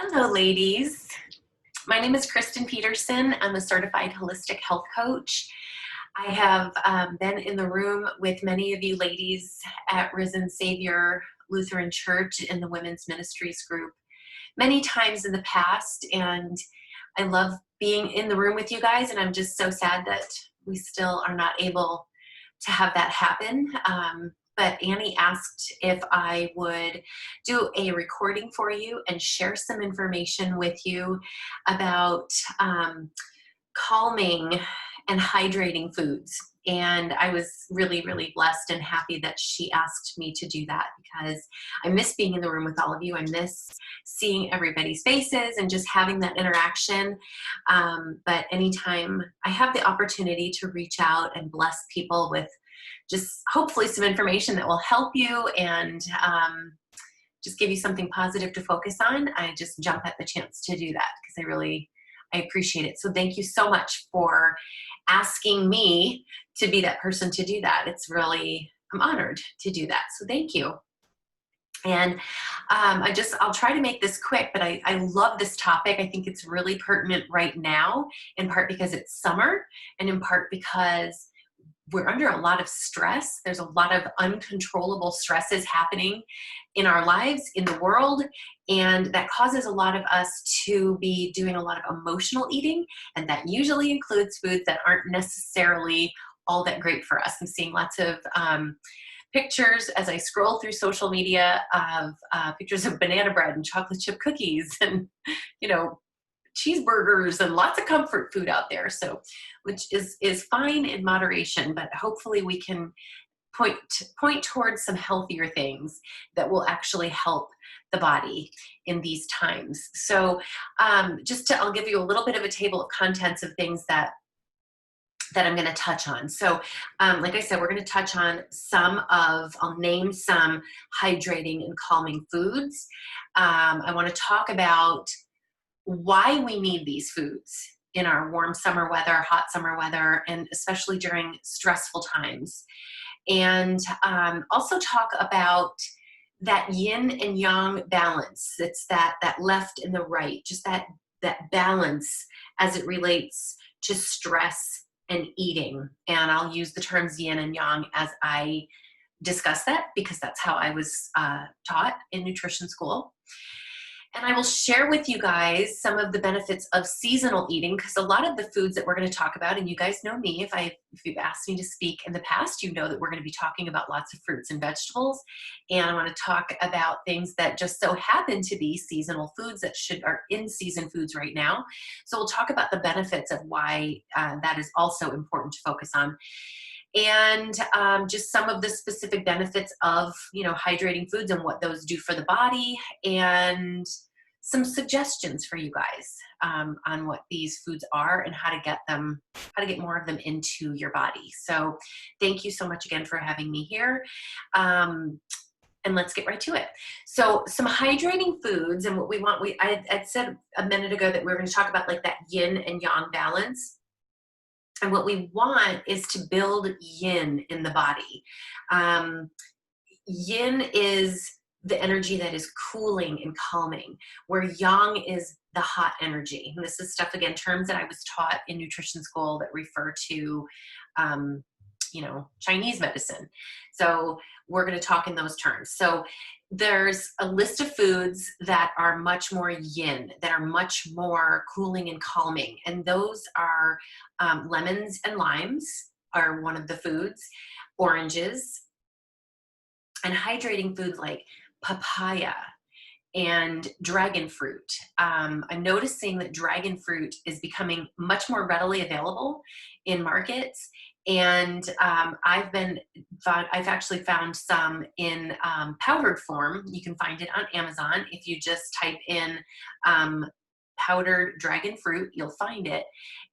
Hello, ladies. My name is Kristen Peterson. I'm a certified holistic health coach. I have been in the room with many of you ladies at Risen Savior Lutheran Church in the Women's Ministries group many times in the past, and I love being in the room with you guys, and I'm just so sad that we still are not able to have that happen. But Annie asked if I would do a recording for you and share some information with you about calming and hydrating foods. And I was really, really blessed and happy that she asked me to do that because I miss being in the room with all of you. I miss seeing everybody's faces and just having that interaction. But anytime I have the opportunity to reach out and bless people with just hopefully some information that will help you and just give you something positive to focus on, I just jump at the chance to do that because I appreciate it. So thank you so much for asking me to be that person to do that. I'm honored to do that. So thank you. And I'll try to make this quick, but I love this topic. I think it's really pertinent right now, in part because it's summer and in part because we're under a lot of stress. There's a lot of uncontrollable stresses happening in our lives, in the world, and that causes a lot of us to be doing a lot of emotional eating, and that usually includes foods that aren't necessarily all that great for us. I'm seeing lots of pictures as I scroll through social media of pictures of banana bread and chocolate chip cookies and, cheeseburgers and lots of comfort food out there. So, which is fine in moderation, but hopefully we can point towards some healthier things that will actually help the body in these times. So I'll give you a little bit of a table of contents of things that I'm going to touch on. So like I said, we're going to touch on I'll name some hydrating and calming foods. I want to talk about why we need these foods in our warm summer weather, hot summer weather, and especially during stressful times. And also talk about that yin and yang balance. It's that left and the right, just that balance as it relates to stress and eating. And I'll use the terms yin and yang as I discuss that because that's how I was taught in nutrition school. And I will share with you guys some of the benefits of seasonal eating because a lot of the foods that we're going to talk about, and you guys know me, if you've asked me to speak in the past, you know that we're going to be talking about lots of fruits and vegetables. And I want to talk about things that just so happen to be seasonal foods that are in season foods right now. So we'll talk about the benefits of why that is also important to focus on. And just some of the specific benefits of, hydrating foods and what those do for the body, and some suggestions for you guys on what these foods are and how to get more of them into your body. So thank you so much again for having me here. And let's get right to it. So some hydrating foods and what we want, I said a minute ago that we were going to talk about like that yin and yang balance. And what we want is to build yin in the body. Yin is the energy that is cooling and calming, where yang is the hot energy. And this is stuff, again, terms that I was taught in nutrition school that refer to, Chinese medicine. So we're going to talk in those terms. So there's a list of foods that are much more yin, that are much more cooling and calming. And those are lemons and limes are one of the foods, oranges, and hydrating foods like papaya and dragon fruit. I'm noticing that dragon fruit is becoming much more readily available in markets. And I've actually found some in powdered form. You can find it on Amazon. If you just type in powdered dragon fruit, you'll find it.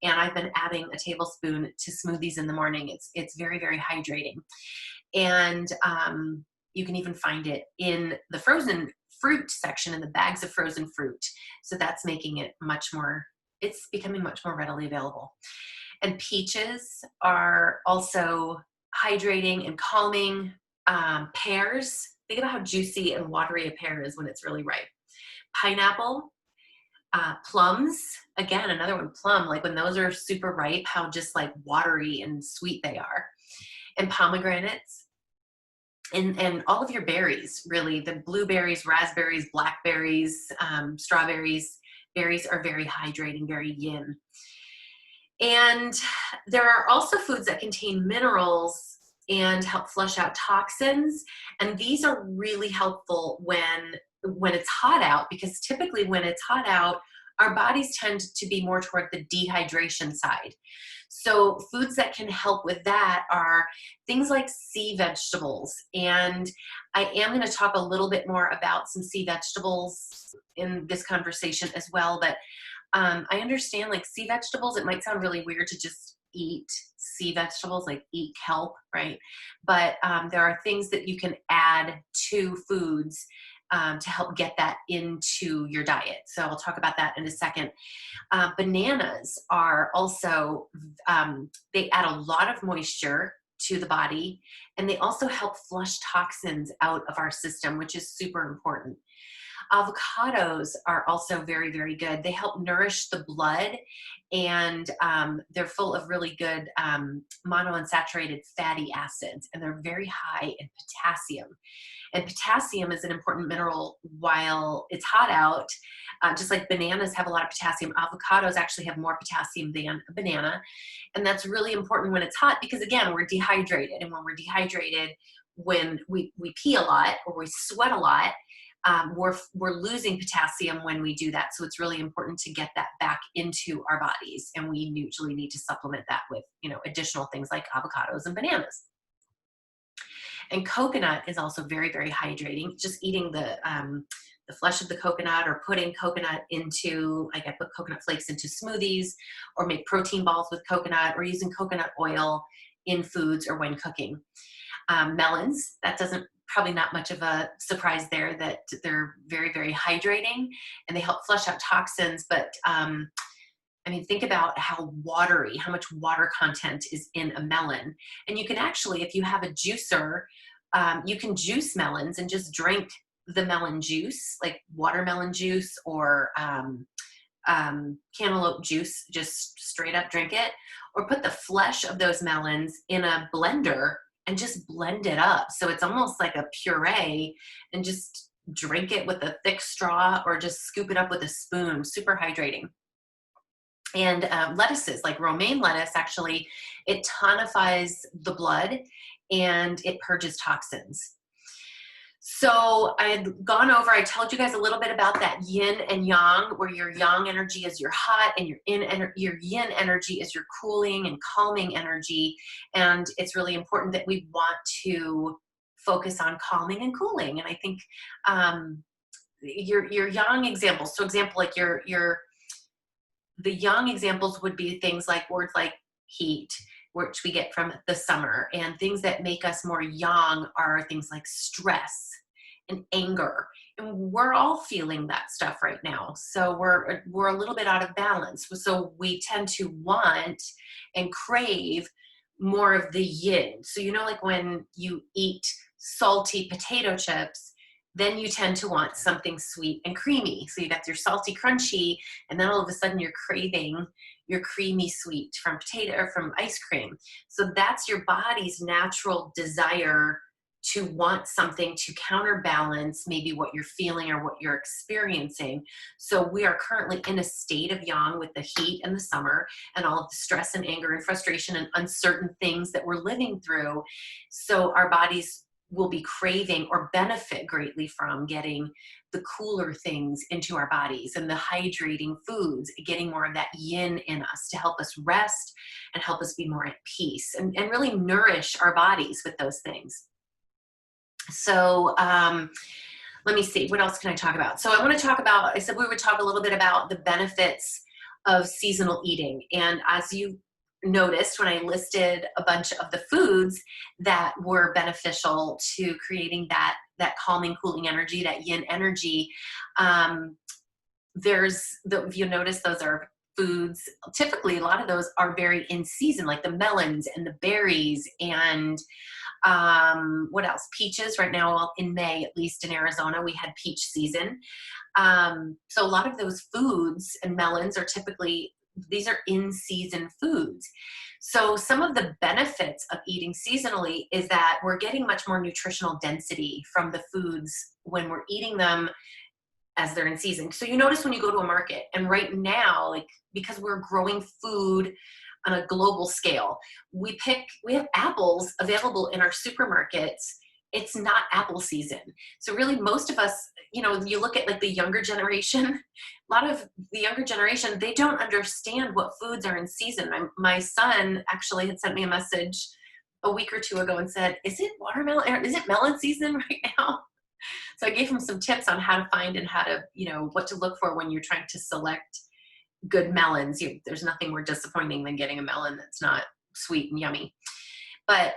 And I've been adding a tablespoon to smoothies in the morning. It's very, very hydrating. And you can even find it in the frozen fruit section in the bags of frozen fruit. So that's making it it's becoming much more readily available. And peaches are also hydrating and calming. Pears, think about how juicy and watery a pear is when it's really ripe. Pineapple, Plums, again, another one, plum, like when those are super ripe, how just like watery and sweet they are. And pomegranates, and all of your berries, really, the blueberries, raspberries, blackberries, strawberries, berries are very hydrating, very yin. And there are also foods that contain minerals and help flush out toxins. And these are really helpful when it's hot out, because typically when it's hot out, our bodies tend to be more toward the dehydration side. So foods that can help with that are things like sea vegetables. And I am going to talk a little bit more about some sea vegetables in this conversation as well. But I understand, like, sea vegetables, it might sound really weird to just eat sea vegetables, like eat kelp, right? But there are things that you can add to foods to help get that into your diet. So I'll talk about that in a second. Bananas are also, they add a lot of moisture to the body, and they also help flush toxins out of our system, which is super important. Avocados are also very, very good. They help nourish the blood, and they're full of really good monounsaturated fatty acids, and they're very high in potassium. And potassium is an important mineral while it's hot out. Just like bananas have a lot of potassium, avocados actually have more potassium than a banana. And that's really important when it's hot, because again, we're dehydrated. And when we're dehydrated, when we pee a lot or we sweat a lot, we're losing potassium when we do that. So it's really important to get that back into our bodies. And we usually need to supplement that with, additional things like avocados and bananas. And coconut is also very, very hydrating. Just eating the flesh of the coconut, or putting coconut into, like, I put coconut flakes into smoothies, or make protein balls with coconut, or using coconut oil in foods or when cooking. Melons, that doesn't, probably not much of a surprise there, that they're very, very hydrating, and they help flush out toxins. But think about how much water content is in a melon. And you can actually, if you have a juicer, you can juice melons and just drink the melon juice, like watermelon juice or cantaloupe juice, just straight up drink it, or put the flesh of those melons in a blender and just blend it up. So it's almost like a puree, and just drink it with a thick straw, or just scoop it up with a spoon. Super hydrating. And lettuces, like romaine lettuce, actually, it tonifies the blood and it purges toxins. So I told you guys a little bit about that yin and yang, where your yang energy is your hot, and your yin energy is your cooling and calming energy. And it's really important that we want to focus on calming and cooling. And I think your yang examples, like the yang examples would be things like words like heat, which we get from the summer, and things that make us more yang are things like stress and anger. And we're all feeling that stuff right now. So we're a little bit out of balance. So we tend to want and crave more of the yin. So, like when you eat salty potato chips, then you tend to want something sweet and creamy. So you got your salty crunchy, and then all of a sudden you're craving your creamy sweet from potato or from ice cream. So that's your body's natural desire to want something to counterbalance maybe what you're feeling or what you're experiencing. So we are currently in a state of yang with the heat and the summer and all of the stress and anger and frustration and uncertain things that we're living through. So our bodies will be craving or benefit greatly from getting the cooler things into our bodies, and the hydrating foods, getting more of that yin in us to help us rest and help us be more at peace, and really nourish our bodies with those things. So let me see, what else can I talk about? So I want to talk about, I said we would talk a little bit about the benefits of seasonal eating. And as you noticed when I listed a bunch of the foods that were beneficial to creating that calming, cooling energy, that yin energy, if you notice, those are foods, typically a lot of those are very in season, like the melons and the berries and What else? Peaches right now, well, in May, at least in Arizona, we had peach season. So a lot of those foods and melons are typically, these are in season foods. So some of the benefits of eating seasonally is that we're getting much more nutritional density from the foods when we're eating them as they're in season. So you notice when you go to a market, and right now, like, because we're growing food on a global scale, we have apples available in our supermarkets. It's not apple season. So really most of us, you look at like the younger generation, a lot of the younger generation, they don't understand what foods are in season. My son actually had sent me a message a week or two ago and said, is it watermelon, or is it melon season right now? So I gave him some tips on how to find and how to, what to look for when you're trying to select good melons. There's nothing more disappointing than getting a melon that's not sweet and yummy. But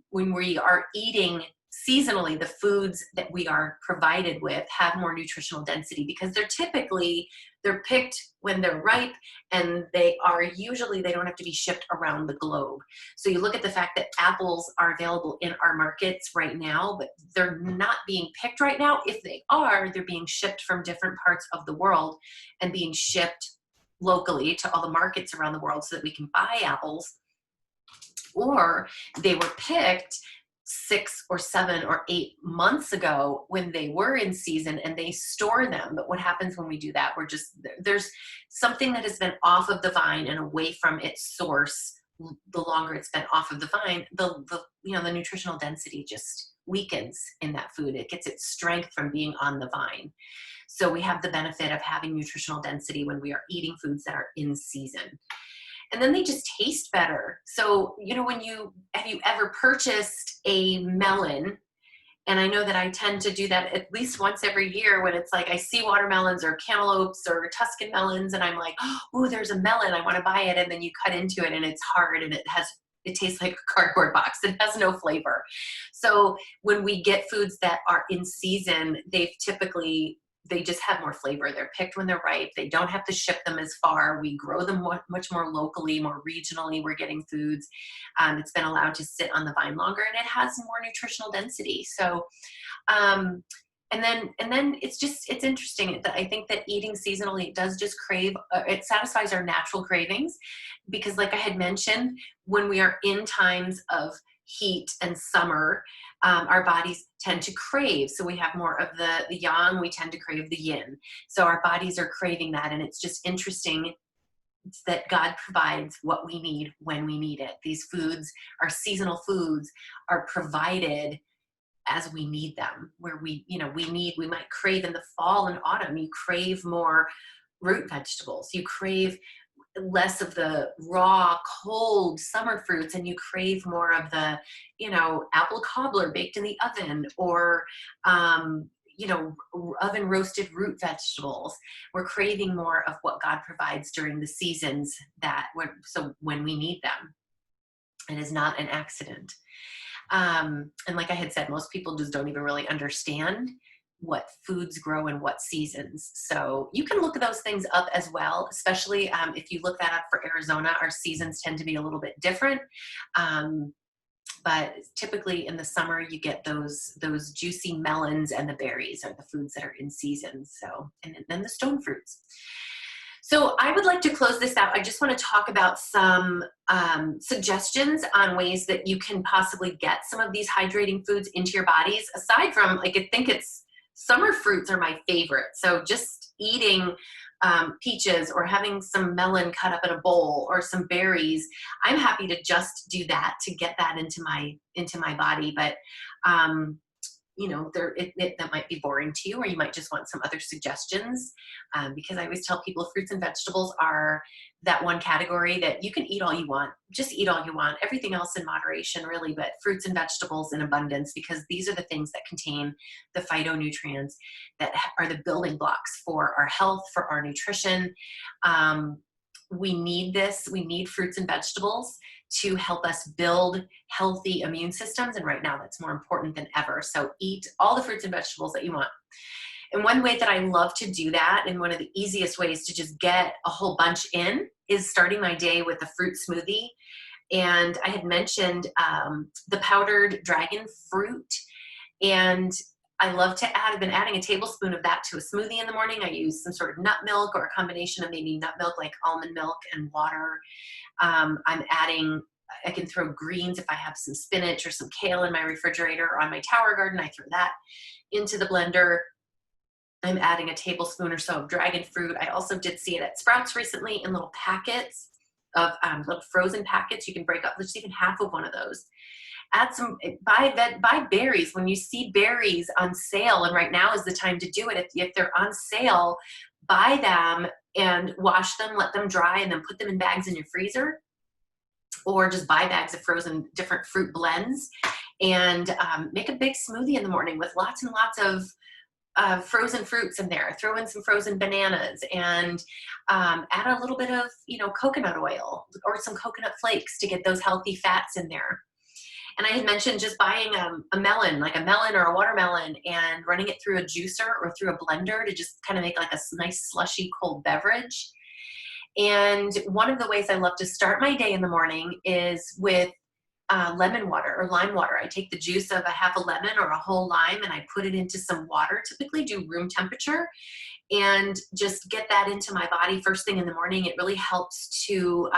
when we are eating seasonally, the foods that we are provided with have more nutritional density because they're picked when they're ripe, and they don't have to be shipped around the globe. So you look at the fact that apples are available in our markets right now, but they're not being picked right now. If they are, they're being shipped from different parts of the world and being shipped locally to all the markets around the world so that we can buy apples. Or they were picked 6 or 7 or 8 months ago when they were in season and they store them. But what happens when we do that? There's something that has been off of the vine and away from its source. The longer it's been off of the vine, the nutritional density just weakens in that food. It gets its strength from being on the vine. So we have the benefit of having nutritional density when we are eating foods that are in season. And then they just taste better. So, have you ever purchased a melon? And I know that I tend to do that at least once every year when it's like I see watermelons or cantaloupes or Tuscan melons, and I'm like, oh, there's a melon, I want to buy it. And then you cut into it and it's hard and it tastes like a cardboard box. It has no flavor. So when we get foods that are in season, they just have more flavor. They're picked when they're ripe. They don't have to ship them as far. We grow them much more locally, more regionally. We're getting foods. It's been allowed to sit on the vine longer, and it has more nutritional density. So, and then it's interesting. I think that eating seasonally, it does just it satisfies our natural cravings, because like I had mentioned, when we are in times of heat and summer, our bodies tend to crave. So we have more of the yang, we tend to crave the yin. So our bodies are craving that. And it's just interesting that God provides what we need when we need it. These foods, our seasonal foods, are provided as we need them, where we might crave in the fall and autumn. You crave more root vegetables. You crave less of the raw, cold summer fruits, and you crave more of the, apple cobbler baked in the oven, or, oven roasted root vegetables. We're craving more of what God provides during the seasons when we need them. It is not an accident. And like I had said, most people just don't even really understand what foods grow in what seasons. So you can look those things up as well, especially if you look that up for Arizona. Our seasons tend to be a little bit different. But typically in the summer, you get those juicy melons, and the berries are the foods that are in season. So, and then the stone fruits. So I would like to close this out. I just want to talk about some suggestions on ways that you can possibly get some of these hydrating foods into your bodies. Aside from, I think summer fruits are my favorite. So just eating peaches or having some melon cut up in a bowl or some berries, I'm happy to just do that to get that into my body. But that might be boring to you, or you might just want some other suggestions, because I always tell people fruits and vegetables are that one category that you can eat all you want. Just eat all you want. Everything else in moderation, really, but fruits and vegetables in abundance, because these are the things that contain the phytonutrients that are the building blocks for our health, for our nutrition. We need this. We need fruits and vegetables to help us build healthy immune systems. And right now that's more important than ever. So eat all the fruits and vegetables that you want. And one way that I love to do that, and one of the easiest ways to just get a whole bunch in, is starting my day with a fruit smoothie. And I had mentioned the powdered dragon fruit, and I love to add, I've been adding a tablespoon of that to a smoothie in the morning. I use some sort of nut milk or a combination of maybe nut milk, like almond milk and water. I'm adding, I can throw greens if I have some spinach or some kale in my refrigerator or on my tower garden. I throw that into the blender. I'm adding a tablespoon or so of dragon fruit. I also did see it at Sprouts recently in little packets of little frozen packets. You can break up just even half of one of those. Add some, buy berries when you see berries on sale, and right now is the time to do it. If they're on sale, buy them and wash them, let them dry, and then put them in bags in your freezer, or just buy bags of frozen different fruit blends, and make a big smoothie in the morning with lots and lots of frozen fruits in there. Throw in some frozen bananas, and add a little bit of, coconut oil or some coconut flakes to get those healthy fats in there. And I had mentioned just buying a melon, like a melon or a watermelon, and running it through a juicer or through a blender to just kind of make like a nice slushy cold beverage. And one of the ways I love to start my day in the morning is with lemon water or lime water. I take the juice of a half a lemon or a whole lime, and I put it into some water, typically do room temperature, and just get that into my body first thing in the morning. It really helps to,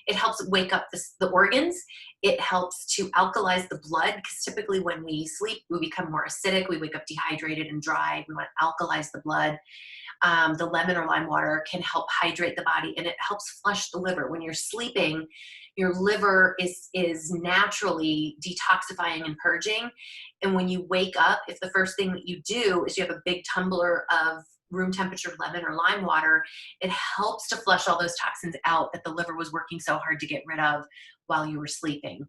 it helps wake up the organs. It helps to alkalize the blood, because typically when we sleep, we become more acidic. We wake up dehydrated and dry. We want to alkalize the blood. The lemon or lime water can help hydrate the body, and it helps flush the liver. When you're sleeping, your liver is naturally detoxifying and purging. And when you wake up, if the first thing that you do is you have a big tumbler of room temperature lemon or lime water, it helps to flush all those toxins out that the liver was working so hard to get rid of while you were sleeping.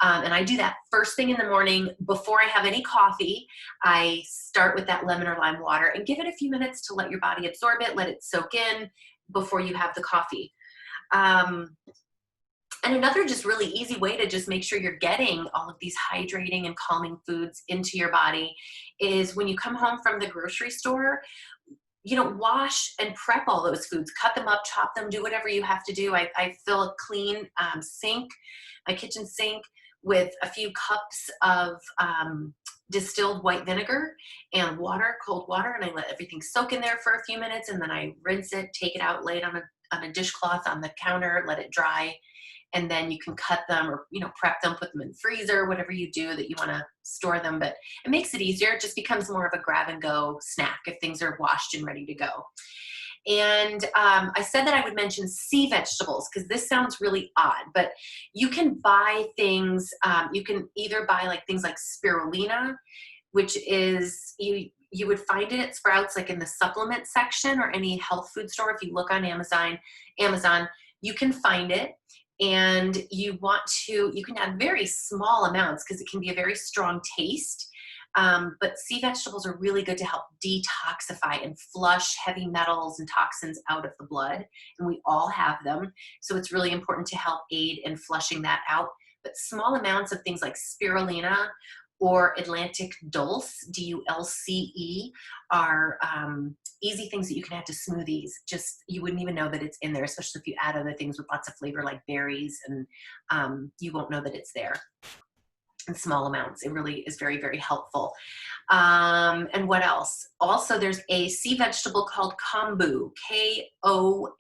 And I do that first thing in the morning before I have any coffee. I start with that lemon or lime water and give it a few minutes to let your body absorb it, let it soak in before you have the coffee. And another just really easy way to just make sure you're getting all of these hydrating and calming foods into your body is when you come home from the grocery store, wash and prep all those foods, cut them up, chop them, do whatever you have to do. I fill a clean sink, my kitchen sink, with a few cups of distilled white vinegar and water, cold water, and I let everything soak in there for a few minutes, and then I rinse it, take it out, lay it on a dishcloth on the counter, let it dry. And then you can cut them or, prep them, put them in the freezer, whatever you do that you want to store them. But it makes it easier. It just becomes more of a grab and go snack if things are washed and ready to go. And I said that I would mention sea vegetables because this sounds really odd, but you can buy things, you can either buy like things like spirulina, which is, you would find it at Sprouts, like in the supplement section or any health food store. If you look on Amazon, you can find it. And you can add very small amounts because it can be a very strong taste. But sea vegetables are really good to help detoxify and flush heavy metals and toxins out of the blood. And we all have them. So it's really important to help aid in flushing that out. But small amounts of things like spirulina or Atlantic dulse, D-U-L-C-E, are easy things that you can add to smoothies. Just, you wouldn't even know that it's in there, especially if you add other things with lots of flavor like berries, and you won't know that it's there in small amounts. It really is very, very helpful. And what else? Also, there's a sea vegetable called kombu, K-O-M-B-U.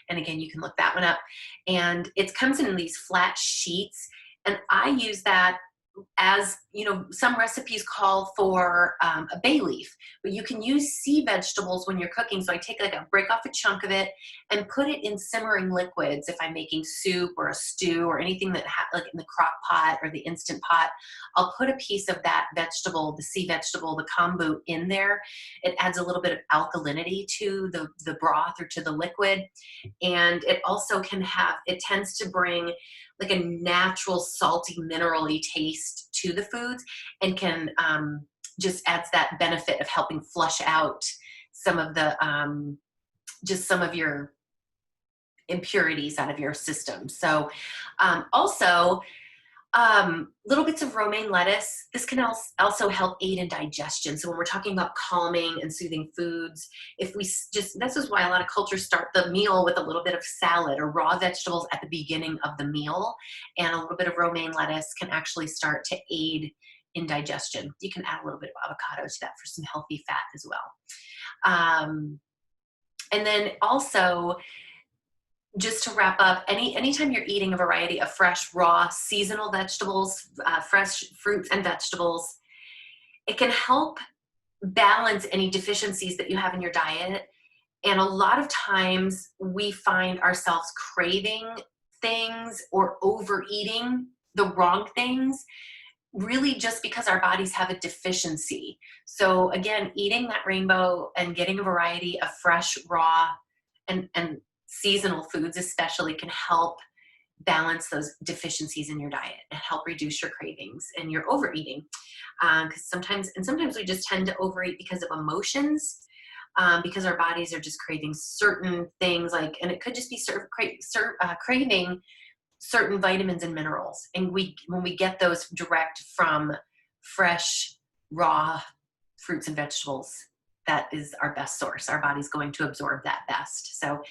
And again, you can look that one up. And it comes in these flat sheets. And I use that as, some recipes call for a bay leaf, but you can use sea vegetables when you're cooking. So I break off a chunk of it and put it in simmering liquids. If I'm making soup or a stew or anything that like in the crock pot or the instant pot, I'll put a piece of that vegetable, the sea vegetable, the kombu, in there. It adds a little bit of alkalinity to the broth or to the liquid. And it also it tends to bring like a natural salty mineral-y taste to the foods, and can just adds that benefit of helping flush out some of the just some of your impurities out of your system. So also Little bits of romaine lettuce. This can also help aid in digestion. So when we're talking about calming and soothing foods, if we just, this is why a lot of cultures start the meal with a little bit of salad or raw vegetables at the beginning of the meal. And a little bit of romaine lettuce can actually start to aid in digestion. You can add a little bit of avocado to that for some healthy fat as well. And then also, just to wrap up, anytime you're eating a variety of fresh, raw, seasonal vegetables, fresh fruits and vegetables, it can help balance any deficiencies that you have in your diet. And a lot of times we find ourselves craving things or overeating the wrong things, really just because our bodies have a deficiency. So again, eating that rainbow and getting a variety of fresh, raw, and seasonal foods especially can help balance those deficiencies in your diet and help reduce your cravings and your overeating. Because sometimes we just tend to overeat because of emotions, because our bodies are just craving certain things, like, and it could just be craving certain vitamins and minerals. And when we get those direct from fresh, raw fruits and vegetables, that is our best source. Our body's going to absorb that best. So,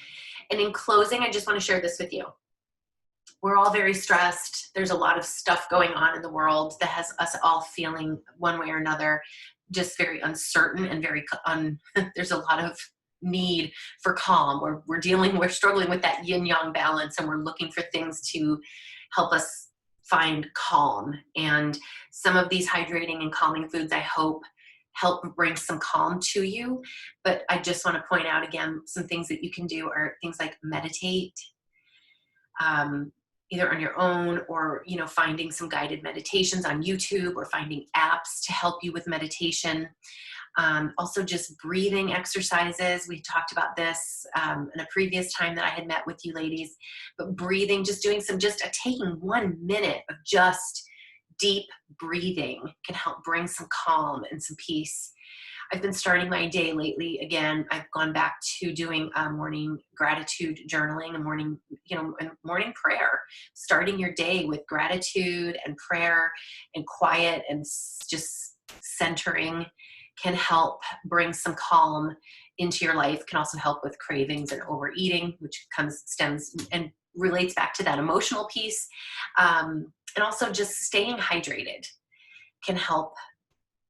and in closing, I just want to share this with you. We're all very stressed. There's a lot of stuff going on in the world that has us all feeling one way or another, just very uncertain and there's a lot of need for calm. We're struggling with that yin yang balance, and we're looking for things to help us find calm. And some of these hydrating and calming foods, I hope, help bring some calm to you. But I just want to point out again, some things that you can do are things like meditate, either on your own or, finding some guided meditations on YouTube or finding apps to help you with meditation. Also just breathing exercises. We talked about this in a previous time that I had met with you ladies, but breathing, taking 1 minute of just deep breathing can help bring some calm and some peace. I've been starting my day lately. Again, I've gone back to doing morning gratitude journaling and morning prayer. Starting your day with gratitude and prayer and quiet and just centering can help bring some calm into your life. Can also help with cravings and overeating, which stems and relates back to that emotional piece. And also just staying hydrated can help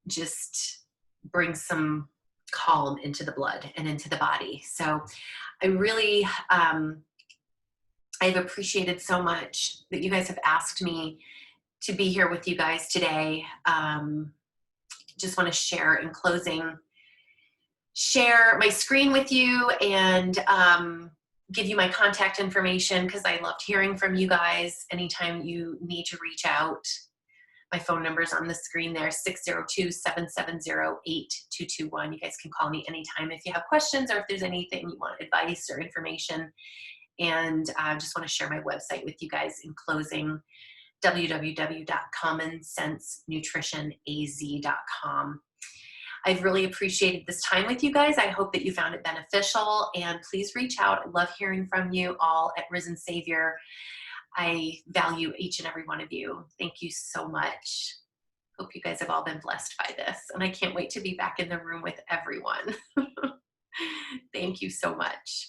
just bring some calm into the blood and into the body. So I really, I've appreciated so much that you guys have asked me to be here with you guys today. Just want to share in closing, share my screen with you and give you my contact information, because I loved hearing from you guys. Anytime you need to reach out, my phone number is on the screen there, 602-770-8221. You guys can call me anytime if you have questions or if there's anything you want advice or information. And I just want to share my website with you guys in closing, www.commonsensenutritionaz.com. I've really appreciated this time with you guys. I hope that you found it beneficial, and please reach out. I love hearing from you all at Risen Savior. I value each and every one of you. Thank you so much. Hope you guys have all been blessed by this, and I can't wait to be back in the room with everyone. Thank you so much.